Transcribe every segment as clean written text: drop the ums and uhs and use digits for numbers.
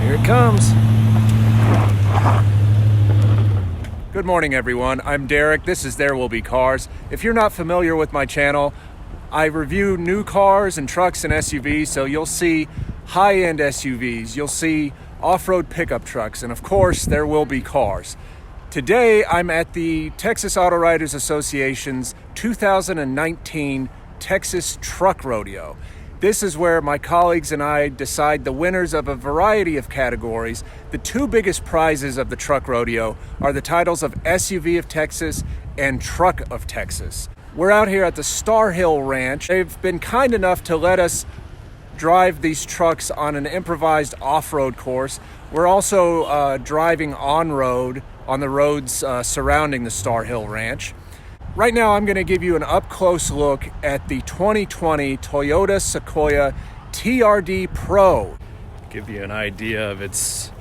Here it comes. Good morning, everyone. I'm Derek. This is There Will Be Cars. If you're not familiar with my channel, I review new cars and trucks and SUVs, so you'll see high-end SUVs, you'll see off-road pickup trucks, and of course, there will be cars. Today, I'm at the Texas Auto Writers Association's 2019 Texas Truck Rodeo. This is where my colleagues and I decide the winners of a variety of categories. The two biggest prizes of the Truck Rodeo are the titles of SUV of Texas and Truck of Texas. We're out here at the Star Hill Ranch. They've been kind enough to let us drive these trucks on an improvised off-road course. We're also driving on-road on the roads surrounding the Star Hill Ranch. Right now, I'm going to give you an up-close look at the 2020 Toyota Sequoia TRD Pro. Give you an idea of its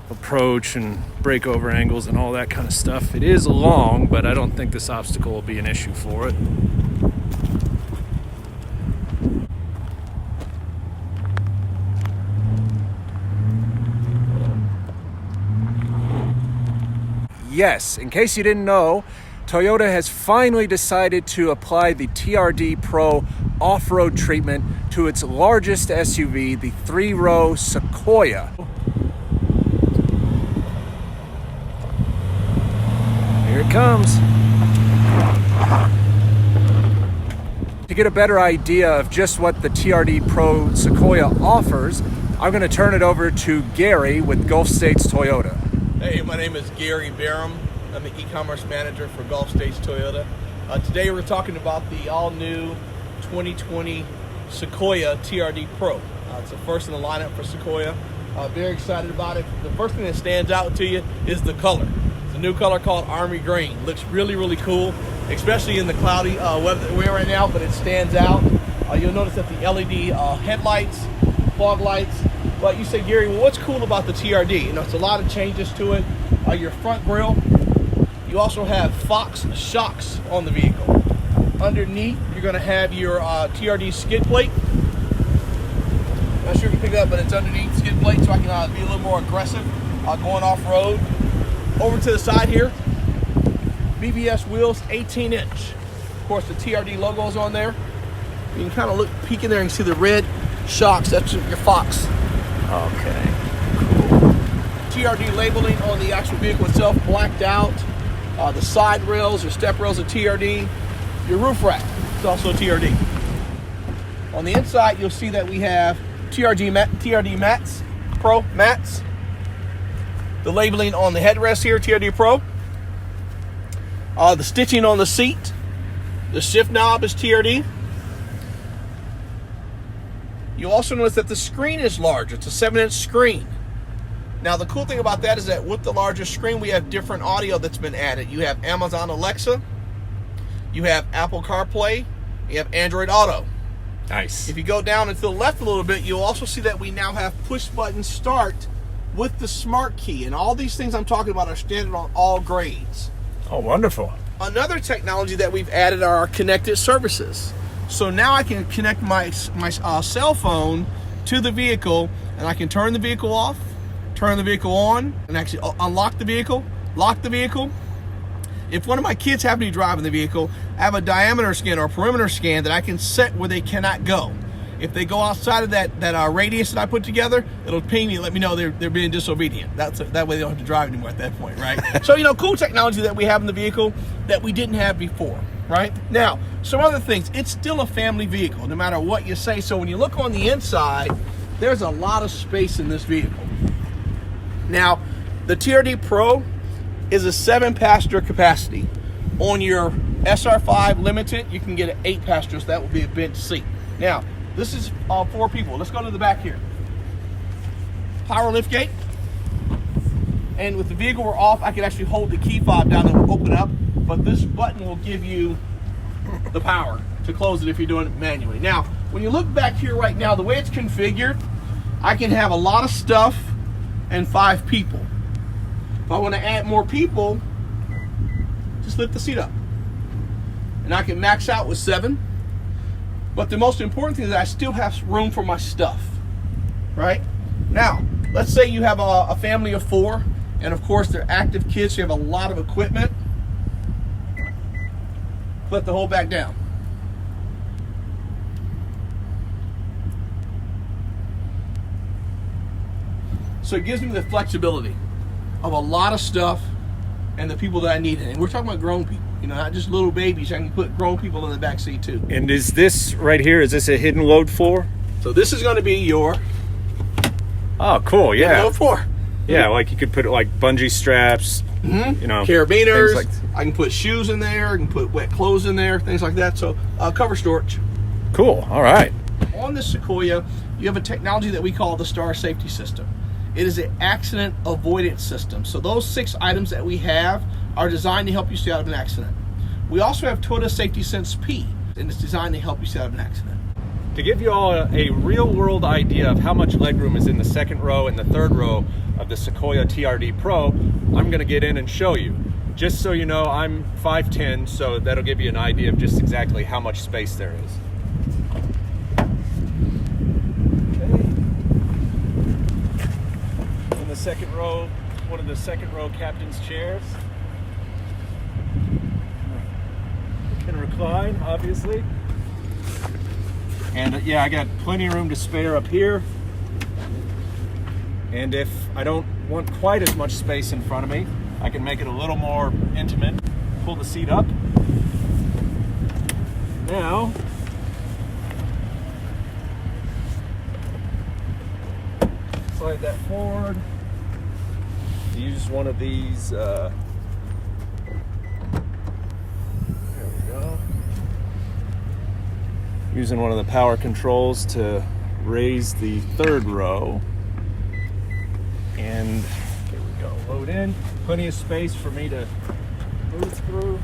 approach and breakover angles and all that kind of stuff. It is long, but I don't think this obstacle will be an issue for it. Yes, in case you didn't know, Toyota has finally decided to apply the TRD Pro off-road treatment to its largest SUV, the three-row Sequoia. Here it comes. To get a better idea of just what the TRD Pro Sequoia offers, I'm going to turn it over to Gary with Gulf States Toyota. Hey, my name is Gary Barham. I'm the e-commerce manager for Gulf States Toyota. Today we're talking about the all-new 2020 Sequoia TRD Pro. It's the first in the lineup for Sequoia. Very excited about it. The first thing that stands out to you is the color. It's a new color called Army Green. Looks really, really cool, especially in the cloudy weather that we're in right now, but it stands out. You'll notice that the LED headlights, fog lights. But you say, Gary, well, what's cool about the TRD? You know, it's a lot of changes to it. Your front grille. You also have Fox shocks on the vehicle. Underneath, you're going to have your TRD skid plate. Not sure if you can pick it up, but it's underneath the skid plate, so I can be a little more aggressive going off-road. Over to the side here, BBS wheels, 18-inch. Of course, the TRD logo is on there. You can kind of peek in there and see the red shocks. That's your Fox. Okay. TRD labeling on the actual vehicle itself, blacked out. The side rails or step rails are TRD. Your roof rack is also TRD. On the inside, you'll see that we have TRD mats, Pro mats. The labeling on the headrest here, TRD Pro. The stitching on the seat. The shift knob is TRD. You'll also notice that the screen is larger. It's a 7-inch screen. Now, the cool thing about that is that with the larger screen, we have different audio that's been added. You have Amazon Alexa, you have Apple CarPlay, you have Android Auto. Nice. If you go down and to the left a little bit, you'll also see that we now have push-button start with the smart key. And all these things I'm talking about are standard on all grades. Oh, wonderful. Another technology that we've added are our connected services. So now I can connect my cell phone to the vehicle, and I can turn the vehicle off, turn the vehicle on, and actually unlock the vehicle, lock the vehicle. If one of my kids happen to be driving the vehicle, I have a diameter scan or a perimeter scan that I can set where they cannot go. If they go outside of that radius that I put together, it'll ping me and let me know they're being disobedient. That way they don't have to drive anymore at that point, right? So, cool technology that we have in the vehicle that we didn't have before, right? Now, some other things. It's still a family vehicle, no matter what you say. So when you look on the inside, there's a lot of space in this vehicle. Now, the TRD Pro is a 7-passenger capacity. On your SR5 Limited, you can get an 8-passenger, so that will be a bench seat. Now, this is 4 people. Let's go to the back here. Power lift gate. And with the vehicle we're off, I can actually hold the key fob down and open up, but this button will give you the power to close it if you're doing it manually. Now, when you look back here right now, the way it's configured, I can have a lot of stuff and 5 people. If I want to add more people, just lift the seat up. And I can max out with 7. But the most important thing is that I still have room for my stuff. Right? Now, let's say you have a family of 4, and of course they're active kids, so you have a lot of equipment. Flip the whole back down. So it gives me the flexibility of a lot of stuff and the people that I need. And we're talking about grown people, you know, not just little babies. I can put grown people in the back seat too. And is this right here, is this a hidden load floor? So this is going to be your Oh, cool, yeah. hidden load floor. Yeah, like you could put like bungee straps, you know. Carabiners. Like I can put shoes in there. I can put wet clothes in there, things like that. So cover storage. cool, all right. On this Sequoia, you have a technology that we call the Star Safety System. It is an accident avoidance system. So those 6 items that we have are designed to help you stay out of an accident. We also have Toyota Safety Sense P, and it's designed to help you stay out of an accident. To give you all a real-world idea of how much legroom is in the 2nd row and the 3rd row of the Sequoia TRD Pro, I'm going to get in and show you. Just so you know, I'm 5'10", so that'll give you an idea of just exactly how much space there is. In the 2nd row, one of the 2nd row captain's chairs. It can recline, obviously. And yeah, I got plenty of room to spare up here. And if I don't want quite as much space in front of me, I can make it a little more intimate. Pull the seat up. Now, slide that forward. Use one of these, there we go. Using one of the power controls to raise the 3rd row. And here we go, load in. Plenty of space for me to move through.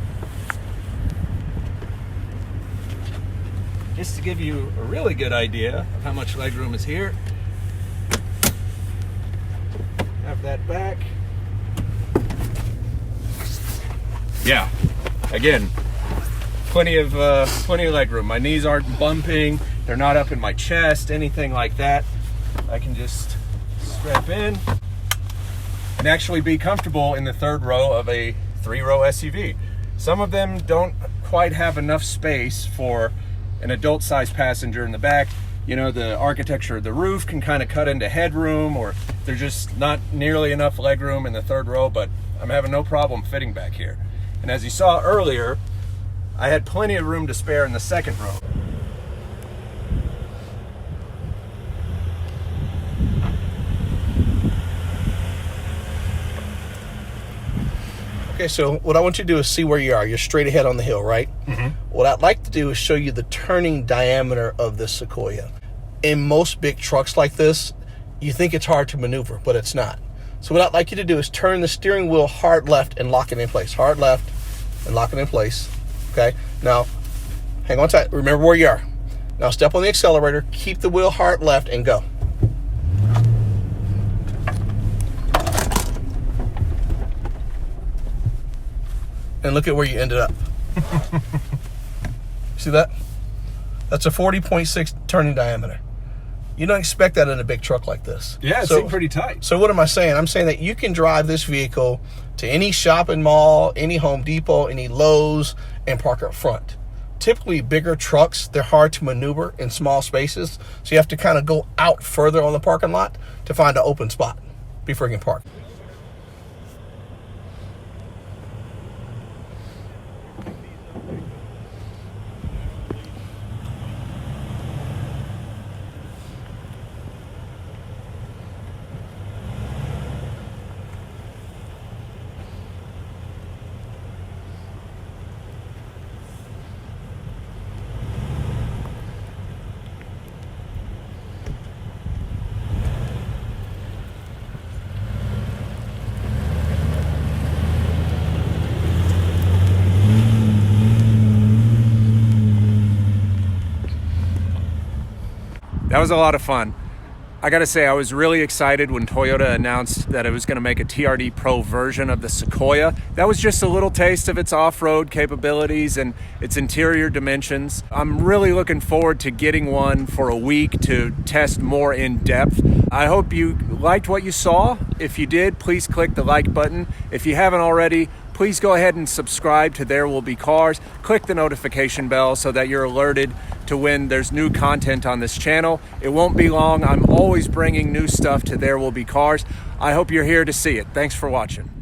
Just to give you a really good idea of how much legroom is here. Have that back. Yeah, again, plenty of legroom. My knees aren't bumping. They're not up in my chest, anything like that. I can just strap in and actually be comfortable in the 3rd row of a 3-row SUV. Some of them don't quite have enough space for an adult-sized passenger in the back. You know, the architecture of the roof can kind of cut into headroom, or there's just not nearly enough legroom in the 3rd row, but I'm having no problem fitting back here. And as you saw earlier, I had plenty of room to spare in the 2nd row. Okay, so what I want you to do is see where you are. You're straight ahead on the hill, right? Mm-hmm. What I'd like to do is show you the turning diameter of this Sequoia. In most big trucks like this, you think it's hard to maneuver, but it's not. So what I'd like you to do is turn the steering wheel hard left and lock it in place. Hard left and lock it in place. Okay, now hang on tight. Remember where you are. Now step on the accelerator, keep the wheel hard left, and go. And look at where you ended up. See that? That's a 40.6 turning diameter. You don't expect that in a big truck like this. Yeah, it seemed pretty tight. So what am I saying? I'm saying that you can drive this vehicle to any shopping mall, any Home Depot, any Lowe's, and park up front. Typically, bigger trucks, they're hard to maneuver in small spaces, so you have to kind of go out further on the parking lot to find an open spot before you can park. That was a lot of fun. I gotta say, I was really excited when Toyota announced that it was gonna make a TRD Pro version of the Sequoia. That was just a little taste of its off-road capabilities and its interior dimensions. I'm really looking forward to getting one for a week to test more in depth. I hope you liked what you saw. If you did, please click the like button. If you haven't already, please go ahead and subscribe to There Will Be Cars. Click the notification bell so that you're alerted to when there's new content on this channel. It won't be long. I'm always bringing new stuff to There Will Be Cars. I hope you're here to see it. Thanks for watching.